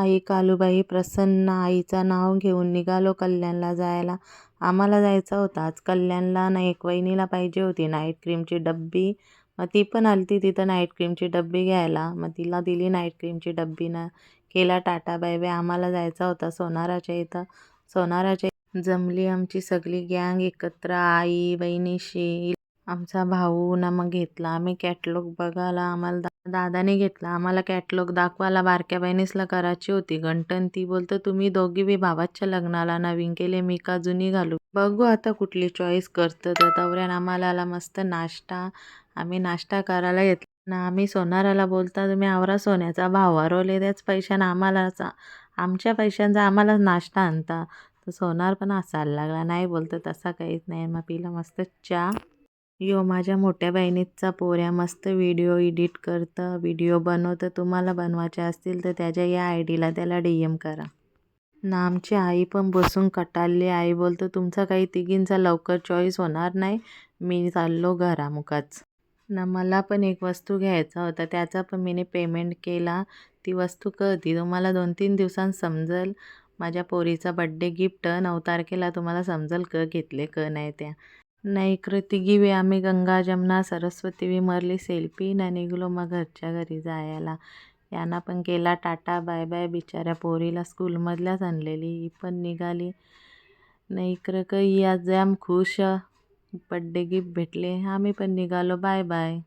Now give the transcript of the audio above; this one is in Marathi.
आई कालूबाई प्रसन्न आईचं नाव घेऊन निघालो कल्याणला जायला. आम्हाला जायचं होतं आज कल्याणला. एक वहिनीला पाहिजे होती नाईट क्रीमची डब्बी. मग ती पण आलती तिथं नाईट क्रीमची डब्बी घ्यायला. मग तिला दिली नाईट क्रीमची डब्बी ना, केला टाटा बाय बाय. आम्हाला जायचं होतं सोनाराच्या इथं. जमली आमची सगळी गँग एकत्र. आई, वहिनीशी, आमचा भाऊ ना. मग घेतला आम्ही कॅटलॉग बघायला. आम्हाला दादाने घेतला. आम्हाला कॅटलॉग दाखवायला. बारक्या बहिणीसला करायची होती गंठण. ती बोलतं तुम्ही दोघी बी भावाच्या लग्नाला नवीन केले, मी का जुनी घालू. बघू आता कुठली चॉईस करतं. तर तवऱ्यान आम्हाला आला मस्त नाश्ता. आम्ही नाश्ता करायला घेतला ना. आम्ही सोनाराला बोलता तुम्ही आवरा सोन्याचा भाव वारवले, त्याच पैशानं आमच्या पैशांचा आम्हाला नाश्ता आणता. तर सोनार पण हसायला लागला. नाही बोलतं तसा काहीच नाही. मग पिला मस्त चहा. यो माझ्या मोठ्या बहिणीचा पोऱ्या मस्त व्हिडिओ एडिट करतं, व्हिडिओ बनवतं. तुम्हाला बनवायचे असतील तर त्याच्या या आयडीला त्याला DM करा ना. आमची आई पण बसून कटाळली. आई बोलतो तुमचा काही तिघींचा लवकर चॉईस होणार नाही, मी चाललो घरामुखाच ना. मला पण एक वस्तू घ्यायचा होता, त्याचा पण मीने पेमेंट केला. ती वस्तू कधी तुम्हाला 2-3 दिवसांत समजेल. माझ्या पोरीचा बड्डे गिफ्ट 9 तारखेला. तुम्हाला समजेल घेतले नाही त्या. नाही इकडे तिघी बी आम्ही गंगा जमुना सरस्वती बी मरली सेल्फी ना. निघलो मग घरच्या घरी जायला. यांना पण केला टाटा बाय बाय. बिचाऱ्या पोरीला स्कूलमधल्याच आणलेली, ही पण निघाली. नाही इकडं काही आज जाम खुश बड्डे गिफ्ट भेटले. आम्ही पण निघालो. Bye bye.